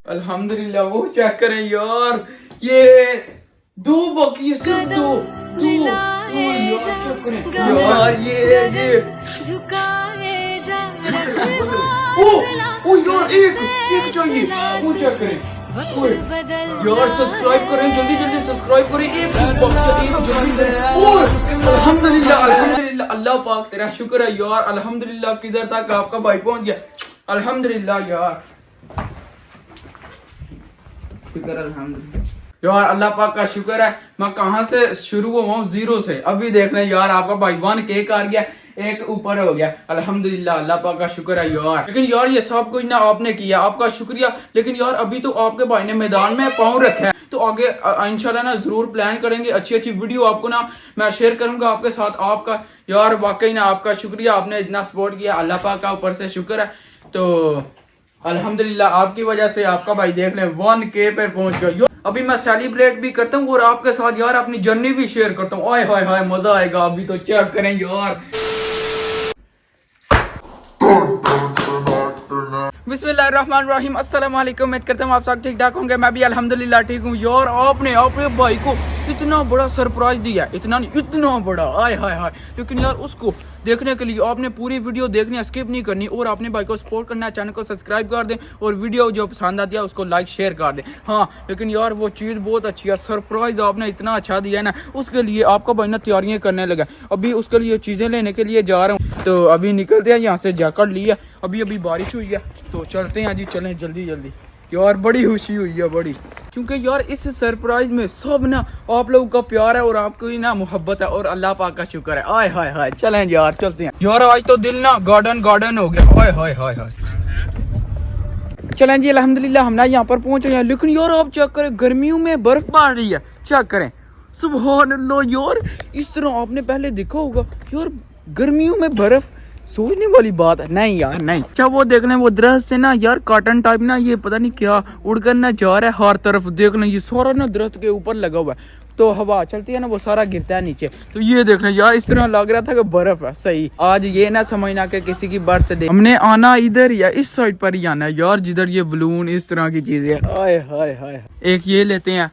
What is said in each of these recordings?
अल्हम्दुलिल्लाह। वो चेक करें यार, ये 2 बाकी है, सिर्फ 2 यार चेक करें यार, ये ओ यार एक चाहिए, वो चेक करें यार। सब्सक्राइब करें, जल्दी जल्दी सब्सक्राइब करें, एक अल्हम्दुलिल्लाह अल्हम्दुलिल्लाह। अल्लाह पाक तेरा शुक्र है यार, अल्हम्दुलिल्लाह। किधर तक आपका भाई पहुंच गया, अल्हम्दुलिल्लाह यार, शुक्र अल्हम्दुलिल्लाह यार, अल्लाह पाक का शुक्र है। मैं कहां से शुरू हुआ हूँ, 0 से। अभी देख रहे हैं यार, आपका भाई 1 केक आ गया, एक ऊपर हो गया, अल्हम्दुलिल्लाह, अल्लाह पाक का शुक्र है यार। लेकिन यार ये सब कुछ ना आपने किया, आपका शुक्रिया। लेकिन यार अभी तो आपके भाई ने मैदान में पाँव रखा है, तो आगे इंशाल्लाह ना जरूर प्लान करेंगे, अच्छी अच्छी वीडियो आपको ना मैं शेयर करूंगा आपके साथ। आपका यार वाकई ना आपका शुक्रिया, आपने इतना सपोर्ट किया, अल्लाह पाक का ऊपर से शुक्र है। तो अल्हम्दुलिल्लाह आपकी वजह से आपका भाई देख ले 1K पे पहुंच गया। अभी मैं सेलिब्रेट भी करता हूँ और आपके साथ यार अपनी जर्नी भी शेयर करता हूँ। आय हाय हाय मजा आएगा। अभी तो चेक करें यार, बिस्मिल्लाहिर्रहमानिर्रहीम, अस्सलाम वालेकुम। उम्मीद करता हूँ आप सब ठीक ठाक होंगे, मैं भी अल्हम्दुलिल्लाह ठीक हूँ। यार आपने अपने भाई को इतना बड़ा सरप्राइज दिया, इतना बड़ा, आय हाय हाय। लेकिन यार उसको देखने के लिए आपने पूरी वीडियो देखनी, स्किप नहीं करनी, और अपने भाई को सपोर्ट करना है, चैनल को सब्सक्राइब कर दें, और वीडियो जो पसंद आती है उसको लाइक शेयर कर दें। हाँ लेकिन यार वो चीज़ बहुत अच्छी है, सरप्राइज आपने इतना अच्छा दिया है ना, उसके लिए आपका भाई ना तैयारियाँ करने लगा। अभी उसके लिए चीज़ें लेने के लिए जा रहा हूँ, तो अभी निकलते हैं यहाँ से। जैकेट लिया, अभी बारिश हुई है, तो चलते हैं जी, चलें जल्दी जल्दी। यार बड़ी खुशी हुई है बड़ी, क्योंकि यार इस सरप्राइज में सब ना आप लोगों का प्यार है और आपकी ना मोहब्बत है, और अल्लाह पाक का शुक्र है। आय हाय हाय, चलें यार चलते हैं। यार आज तो दिल ना गार्डन हो गया, आय हाय हाय हाय। चलें जी, अल्हम्दुलिल्लाह हम ना यहाँ पर पहुंच गए हैं। लेकिन यार आप चेक करें, गर्मियों में बर्फ पड़ रही है, चेक करें, सुभान अल्लाह। यार इस तरह आपने पहले देखा होगा यार, गर्मियों में बर्फ, सोचने वाली बात है। नहीं यार नहीं। अच्छा वो देखने, वो दरख्त से ना यार कॉटन टाइप ना, ये पता नहीं क्या उड़कर ना जा रहा है हर तरफ। देखना ये सारा ना दरख्त के ऊपर लगा हुआ है, तो हवा चलती है ना, वो सारा गिरता है नीचे। तो ये देखना यार, इस तरह लग रहा था कि बर्फ है। सही, आज ये ना समझना कि किसी की बर्थडे, हमने आना इधर या इस साइड पर ही आना है यार, जिधर ये बलून इस तरह की चीजें। हाय हाय हाय, एक ये लेते हैं।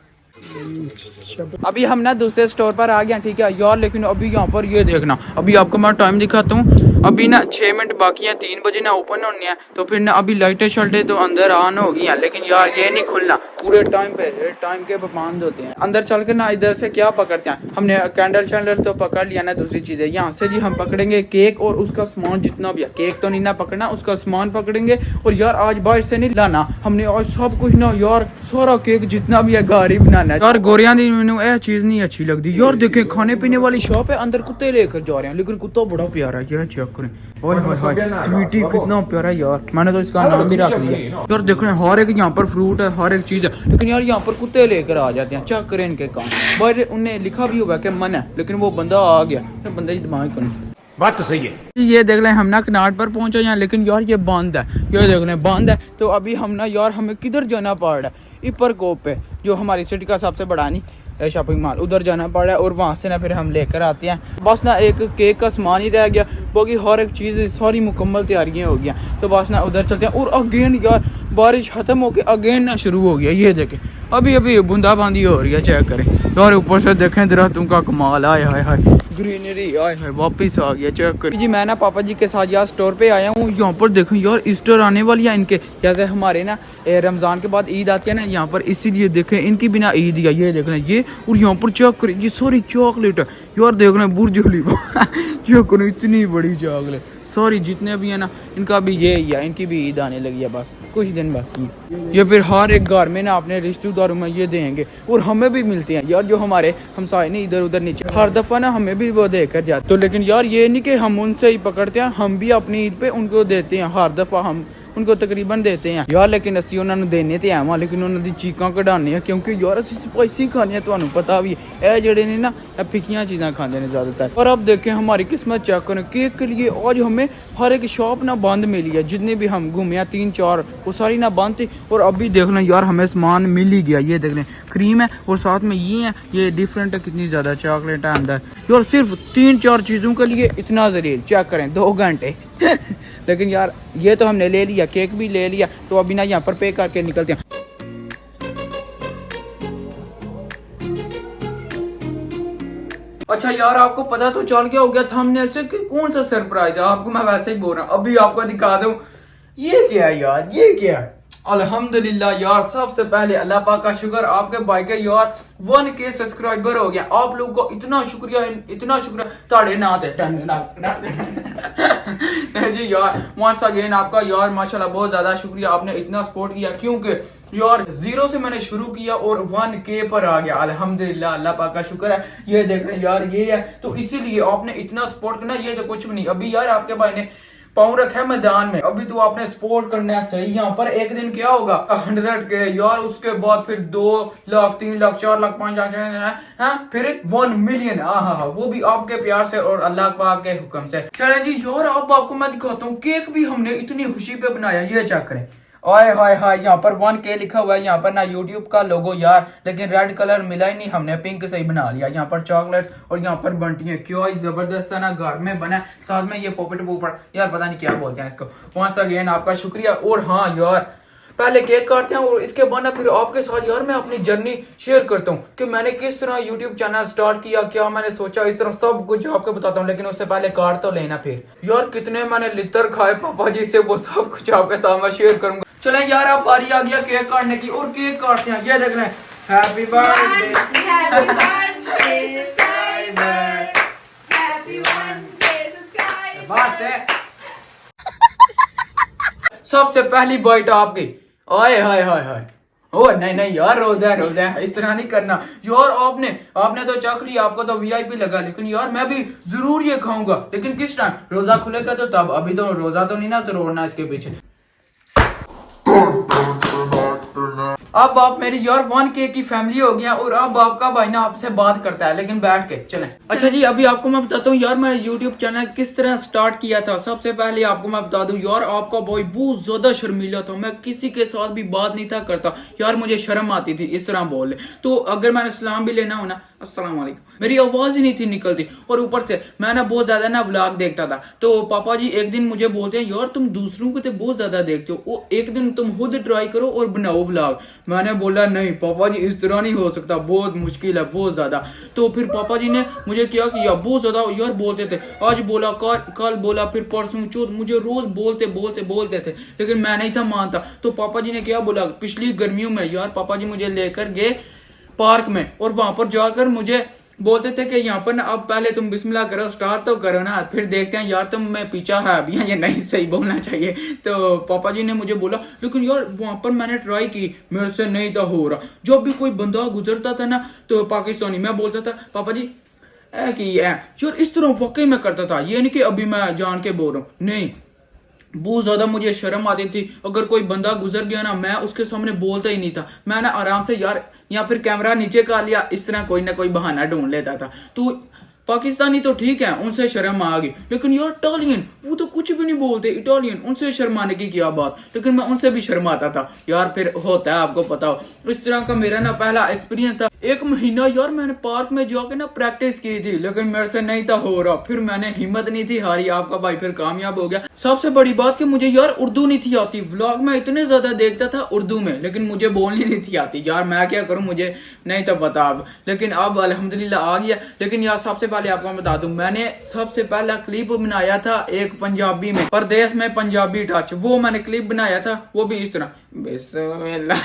अभी हम ना दूसरे स्टोर पर आ गए, ठीक है यार। लेकिन अभी यहाँ पर ये देखना, अभी आपको मैं टाइम दिखाता हूँ। अभी ना 6 मिनट बाकी हैं, 3 बजे ना ओपन होनी है, तो फिर ना अभी लाइटें शल्टें तो अंदर ऑन हो गई हैं। लेकिन यार ये नहीं खुलना पूरे टाइम के पाबंद होते हैं। अंदर चल के ना इधर से क्या पकड़ते हैं, हमने कैंडल शैंडल तो पकड़ लिया ना। दूसरी चीज़ है, यहाँ से जी हम पकड़ेंगे केक और उसका सामान जितना भी है। केक तो नहीं ना पकड़ना, उसका सामान पकड़ेंगे। और यार आज बाहर से नहीं लाना, हमने आज सब कुछ ना यार, सारा केक जितना भी है घर ही बनाना है यार। गोरियां दी मैंने यह चीज़ नहीं अच्छी लगती यार। देखे खाने पीने वाली शॉप है, अंदर कुत्ते लेकर जा रहे हैं, लेकिन कुत्ता बड़ा प्यारा है, यह चेक करें। ओए होए होए, स्वीटी कितना प्यारा है यार, मैंने तो इसका नाम भी रख लिया यार। देख रहे हैं हर एक यहाँ पर फ्रूट है, हर एक चीज़ है, लेकिन यार यहाँ पर कुत्ते लेकर आ जाते हैं। चेक करें इनके काम, पर उन्हें लिखा भी हुआ कि मन है, लेकिन वो बंदा आ गया, बंदे की दिमाग को नहीं। बात तो सही है। ये देख लें हम ना कनाट पर पहुंचे हैं, लेकिन यार ये बंद है, ये देख लें बंद है। तो अभी हम ना यार, हमें किधर जाना पड़ रहा है, इपर कोप पे, जो हमारी सिटी का सबसे बड़ा नहीं शॉपिंग मॉल, उधर जाना पड़ रहा है। और वहाँ से ना फिर हम लेकर आते हैं। बस ना एक केक का सामान ही रह गया, बाकी हर एक चीज़ सारी मुकम्मल तैयारियाँ हो गया, तो बस ना उधर चलते हैं। और अगेन यार बारिश ख़त्म हो के अगेन ना शुरू हो गया, ये देखें अभी बूंदाबांदी हो रही है, चेक करें यार। ऊपर से देखें दरख्तों का कमाल, आए हाय हाय, ग्रीनरी, आए हाय, वापस आ गया, चेक करें जी। मैं ना पापा जी के साथ यार स्टोर पे आया हूँ। यहाँ पर देखें यार, ईस्टर आने वाली है इनके, जैसे हमारे ना रमज़ान के बाद ईद आती है ना यहाँ पर, इसीलिए देखें इनकी बिना ईद या ये देख लें ये। और यहाँ पर चेक करें, ये सारी चॉकलेट है यार, देख लें बुर्ज खलीफा चेक करें, इतनी बड़ी चॉकलेट। सॉरी जितने भी है ना, इनका भी ये ही है, इनकी भी ईद आने लगी है, बस कुछ दिन बाकी। ये फिर हर एक घर में ना अपने रिश्तेदारों में ये देंगे, और हमें भी मिलते हैं यार, जो हमारे हमसाए नहीं इधर उधर नीचे, हर दफ़ा ना हमें भी वो देकर जाते। तो लेकिन यार ये नहीं कि हम उनसे ही पकड़ते हैं, हम भी अपनी ईद पे उनको देते हैं, हर दफ़ा हम उनको तकरीबन देते हैं यार। लेकिन असी उन्होंने देने तो आवां, लेकिन उन्होंने चीकां कढ़ाने हैं, क्योंकि यार असी स्पाइसी खाने, तुहानू पता भी है जेडे ने ना फिक्कियां चीज़ां खाते हैं ज़्यादातर। और अब देखें हमारी किस्मत चेक करें, केक के लिए आज हमें हर एक शॉप ना बंद मिली है, जितने भी हम घूमे 3-4 वो सारी ना बंद थी। और अभी देख लें यार, हमें सामान मिल ही गया, ये देख लें क्रीम है, और साथ में ये है, ये डिफरेंट है, कितनी ज़्यादा चॉकलेट है अंदर यार। सिर्फ 3-4 चीज़ों के लिए इतना जलील, चेक करें 2 घंटे लेकिन यार ये तो हमने ले लिया, केक भी ले लिया, तो अभी ना यहाँ पर पे करके निकलते हैं। अच्छा यार आपको पता तो चल गया हो गया थंबनेल से कि कौन सा सरप्राइज है। आपको मैं वैसे ही बोल रहा हूँ, अभी आपको दिखा दूं। ये क्या है यार, ये क्या है। अल्हम्दुलिल्लाह यार, सबसे पहले अल्लाह पाक का शुक्र, आपके भाई के यार 1K सब्सक्राइबर हो गया। आप लोगों को इतना शुक्रिया, इतना शुक्रिया ताड़े ना थे नहीं जी यार, वंस अगेन आपका यार माशाल्लाह बहुत ज्यादा शुक्रिया, आपने इतना सपोर्ट किया। क्योंकि यार 0 से मैंने शुरू किया और 1K पर आ गया। अल्हम्दुलिल्लाह, अल्लाह पाक का शुक्र है। ये देख रहे हैं यार, ये है तो इसीलिए आपने इतना सपोर्ट करना। ये तो कुछ भी नहीं, अभी यार आपके भाई ने पाँव रखा है मैदान में, अभी तो आपने सपोर्ट करना है सही। यहाँ पर एक दिन क्या होगा 100K यार, उसके बाद फिर 2 लाख 3 लाख 4 लाख 5 लाख फिर 1 मिलियन। हाँ, वो भी आपके प्यार से और अल्लाह पाक के हुक्म से। चले जी यार, अब आपको मैं दिखाता हूँ केक भी हमने इतनी खुशी पे बनाया। ये चेक करें, आय हाय हाय, यहाँ पर 1K लिखा हुआ है। यहाँ पर ना यूट्यूब का लोगो यार, लेकिन रेड कलर मिला ही नहीं, हमने पिंक से ही बना लिया। यहाँ पर चॉकलेट और यहाँ पर बंटियां, क्यों जबरदस्त है ना, घर में बना। साथ में ये पॉकेट पोपट, यार पता नहीं क्या बोलते हैं इसको। वंस अगेन आपका शुक्रिया। और हाँ यार, पहले केक काटते हैं और इसके बाद ना फिर आपके साथ यार मैं अपनी जर्नी शेयर करता हूँ कि मैंने किस तरह यूट्यूब चैनल स्टार्ट किया, क्या मैंने सोचा, इस तरह सब कुछ आपको बताता हूँ। लेकिन उससे पहले काट तो लेना। फिर यार कितने मैंने लितर खाए पापा जी से, वो सब कुछ आपके साथ मैं शेयर करूंगा। चले यार, अब बारी आ गया केक काटने की और केक काटते हैं। ये देख रहे हैं, हैप्पी बर्थडे सबसे पहली बाइट आपकी। आए हाय हाय हाय। ओ नहीं यार, रोजा है, इस तरह नहीं करना यार। आपने तो चख लिया, आपको तो VIP लगा, लेकिन यार मैं भी जरूर ये खाऊंगा। लेकिन किस टाइम रोजा खुलेगा तो तब, अभी तो रोजा तो नहीं ना तोड़ना इसके पीछे। अब आप मेरी यार 1K की फैमिली हो गया और अब आपका भाई ना आपसे बात करता है, लेकिन बैठ के चलें। अच्छा जी, अभी आपको मैं बताता हूँ यार मैंने YouTube चैनल किस तरह स्टार्ट किया था। सबसे पहले आपको मैं बता दूं यार, आपका भाई बहुत ज्यादा शर्मीला था। मैं किसी के साथ भी बात नहीं था करता यार, मुझे शर्म आती थी इस तरह बोले। तो अगर मैंने सलाम भी लेना हो ना, अस्सलाम वालेकुम, मेरी आवाज ही नहीं थी निकलती। और ऊपर से मैं ना बहुत ज्यादा ना व्लॉग देखता था। तो पापा जी एक दिन मुझे बोलते हैं, यार तुम दूसरों को तो बहुत ज्यादा देखते हो, वो एक दिन तुम खुद ट्राई करो और बनाओ व्लॉग। मैंने बोला नहीं पापा जी, इस तरह नहीं हो सकता, बहुत मुश्किल है, बहुत ज्यादा। तो फिर पापा जी ने मुझे क्या किया, बहुत ज्यादा यार बोलते थे। आज बोला, कल बोला, फिर परसों चौथ, मुझे रोज बोलते थे, लेकिन मैं नहीं था मानता। तो पापा जी ने क्या बोला, पिछली गर्मियों में यार पापा जी मुझे लेकर गए पार्क में, और वहां पर जाकर मुझे बोलते थे कि यहाँ पर ना अब पहले तुम बिस्मिल्लाह करो, स्टार्ट तो करो ना, फिर देखते हैं यार तुम में पीछा है अभी ये नहीं सही बोलना चाहिए। तो पापा जी ने मुझे बोला, लेकिन यार वहां पर मैंने ट्राई की, मेरे से नहीं था हो रहा। जब भी कोई बंदा गुजरता था ना तो पाकिस्तानी, मैं बोलता था पापा जी की है यार, इस तरह वाकई में करता था। ये नहीं कि अभी मैं जान के बोल रहा हूँ, नहीं, बहुत ज्यादा मुझे शर्म आती थी। अगर कोई बंदा गुजर गया ना, मैं उसके सामने बोलता ही नहीं था। मैं ना आराम से यार, या फिर कैमरा नीचे कर लिया, इस तरह कोई ना कोई बहाना ढूंढ लेता था। तो पाकिस्तानी तो ठीक है, उनसे शर्म आ गई, लेकिन यार इटालियन वो तो कुछ भी नहीं बोलते। इटालियन, उनसे शर्माने की क्या बात, लेकिन मैं उनसे भी शर्माता था यार। फिर होता है, आपको पता हो, इस तरह का मेरा ना पहला एक्सपीरियंस था। 1 महीना यार मैंने पार्क में जाके ना प्रैक्टिस की थी, लेकिन मेरे से नहीं था हो रहा। फिर मैंने हिम्मत नहीं थी हारी, आपका भाई फिर कामयाब हो गया। सबसे बड़ी बात कि मुझे यार उर्दू नहीं थी आती। व्लॉग में इतने ज्यादा देखता था उर्दू में, लेकिन मुझे बोलनी नहीं थी आती यार। मैं क्या करूं, मुझे नहीं था पता अब, लेकिन अब अल्हम्दुलिल्लाह आ गया। लेकिन यार सबसे पहले आपको बता दूं, मैंने सबसे पहला क्लिप बनाया था एक पंजाबी में, परदेश में पंजाबी टच, वो मैंने क्लिप बनाया था, वो भी इस तरह बिस्मिल्लाह।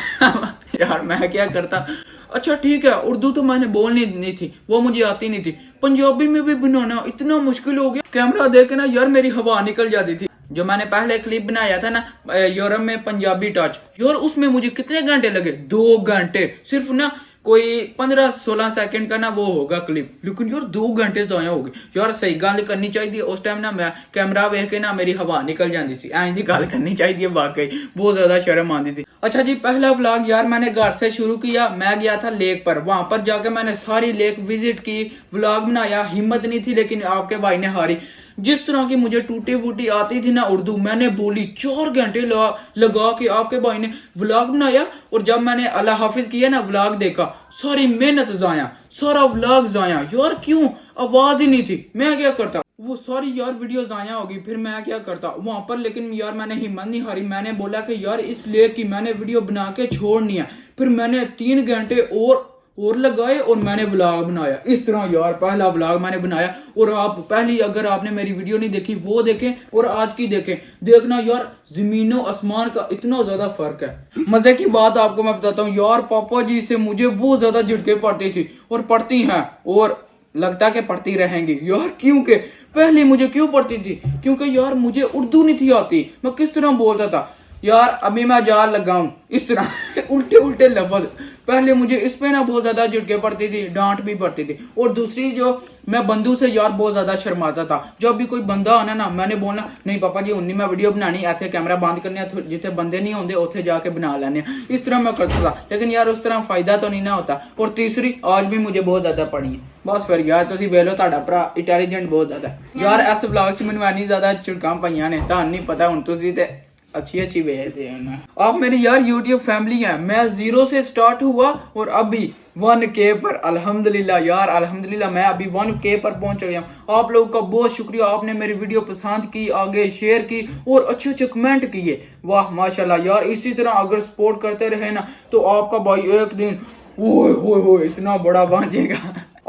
यार मैं क्या करता। अच्छा ठीक है, उर्दू तो मैंने बोलनी नहीं थी, वो मुझे आती नहीं थी। पंजाबी में भी बनाना इतना मुश्किल हो गया, कैमरा देख के ना यार मेरी हवा निकल जाती थी। जो मैंने पहले क्लिप बनाया था ना यूरोप में पंजाबी टच, यार उसमें मुझे कितने घंटे लगे, 2 घंटे सिर्फ ना, कोई 15-16 सेकंड का ना वो होगा क्लिप, लेकिन यार 2 घंटे जाया हो गए। यार सही गल करनी चाहिए, उस टाइम ना मैं कैमरा वेख के ना मेरी हवा निकल जाती सी। ऐसी दी गल करनी चाहिए, वाकई बहुत ज्यादा शर्म आती थी। अच्छा जी, पहला व्लॉग यार मैंने घर से शुरू किया। मैं गया था लेक पर, वहां पर जाके मैंने सारी लेक विजिट की, व्लॉग बनाया। हिम्मत नहीं थी, लेकिन आपके भाई ने हारी। जिस तरह की मुझे टूटी फूटी आती थी ना उर्दू, मैंने बोली 4 घंटे लगा के आपके भाई ने व्लॉग बनाया। और जब मैंने अल्लाह हाफिज किया ना, व्लॉग देखा, सारी मेहनत जाया, सारा व्लॉग जाया। यार क्यों, आवाज ही नहीं थी, मैं क्या करता, वो सारी यार वीडियो जाया होगी, फिर मैं क्या करता वहां पर। लेकिन यार मैंने हिम्मत नहीं हारी, मैंने बोला कि यार इस लेक की मैंने वीडियो बना के छोड़नी है। फिर मैंने 3 घंटे और और लगाए और मैंने व्लॉग बनाया। इस तरह यार पहला व्लॉग मैंने बनाया। और आप पहली अगर आपने मेरी वीडियो नहीं देखी वो देखें और आज की देखें, देखना यार जमीनों आसमान का इतना ज्यादा फर्क है। मजे की बात आपको मैं बताता हूँ यार, पापा जी से मुझे बहुत ज्यादा झटके पड़ती थी और पड़ती हैं और लगता कि पढ़ती रहेंगी यार। क्योंकि पहले मुझे क्यों पढ़ती थी, क्योंकि यार मुझे उर्दू नहीं थी आती, मैं किस तरह बोलता था यार। अभी मैं जाल लगाऊं इस तरह उल्टे उल्टे लफ्ज। पहले मुझे इस पे ना बहुत ज्यादा झटके पड़ती थी, डांट भी पड़ती थी। और दूसरी जो मैं बंदू से यार बहुत ज्यादा शर्माता था। जब भी कोई बंदा आना ना, मैंने बोलना नहीं पापा जी उन्नी मैं वीडियो बनानी, ऐसे कैमरा बंद करने, जिथे बंदे नहीं होंगे उथे जाके बना लेने। इस तरह मैं करता था, लेकिन यार उस तरह फायदा तो नहीं ना होता। और तीसरी आज भी मुझे बहुत ज्यादा पड़ी है। बस फिर यार तुम वेख लो, ਤੁਹਾਡਾ ਭਰਾ इंटेलिजेंट बहुत ज्यादा यार। इस व्लॉग च मैंने इन्नी ज्यादा झिड़कां पाईयां ने, ਤੁਹਾਨੂੰ नहीं पता हुण तुसीं ते अच्छी भेजते हैं ना। आप मेरी यार YouTube फैमिली है। मैं 0 से स्टार्ट हुआ और अभी 1K पर अल्हम्दुलिल्लाह यार, अल्हम्दुलिल्लाह मैं अभी 1K पर पहुंच गया हूँ। आप लोगों का बहुत शुक्रिया, आपने मेरी वीडियो पसंद की, आगे शेयर की और अच्छे अच्छे कमेंट किए। वाह माशाल्लाह यार, इसी तरह अगर सपोर्ट करते रहे ना तो आपका भाई एक दिन ओए इतना बड़ा बन जाएगा।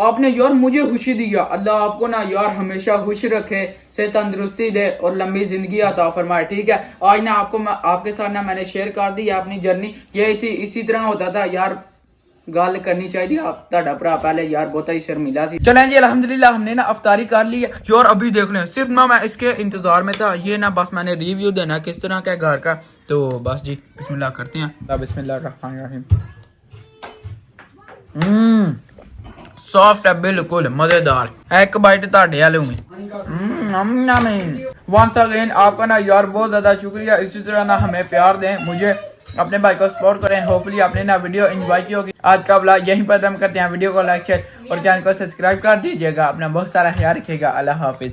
आपने यार मुझे खुशी दिया। अल्लाह आपको ना यार हमेशा खुश रखे, से तंदुरुस्ती दे और लंबी जिंदगी अता फरमाए। ठीक है, आज ना आपके साथ ना मैंने शेयर कर दी अपनी जर्नी, यही थी। इसी तरह होता था यार, गल करनी चाहिए। आप ताड़ा भरा पहले यार बहुत ही शर्मिला सी। चलें जी अल्हम्दुलिल्लाह हमने ना अफ्तारी कर ली है यार। अभी देख लें, सिर्फ ना मैं इसके इंतजार में था। ये ना बस मैंने रिव्यू देना किस तरह का घर का, तो बस जी बिस्मिल्लाह करते हैं। बिस्मिल्लाहिर्रहमानिर्रहीम। सॉफ्ट है बिल्कुल, मजेदार। एक बाइट ताड़े लूंगी। वंस अगेन आपका ना यार बहुत ज्यादा शुक्रिया। इसी तरह ना हमें प्यार दें, मुझे अपने भाई को सपोर्ट करें। होपफुली आपने ना वीडियो एंजॉय की होगी। आज का व्लॉग यहीं पर खत्म करते हैं। वीडियो को लाइक शेयर और चैनल को सब्सक्राइब कर दीजिएगा। अपना बहुत सारा ख्याल रखिएगा। अल्लाह हाफिज।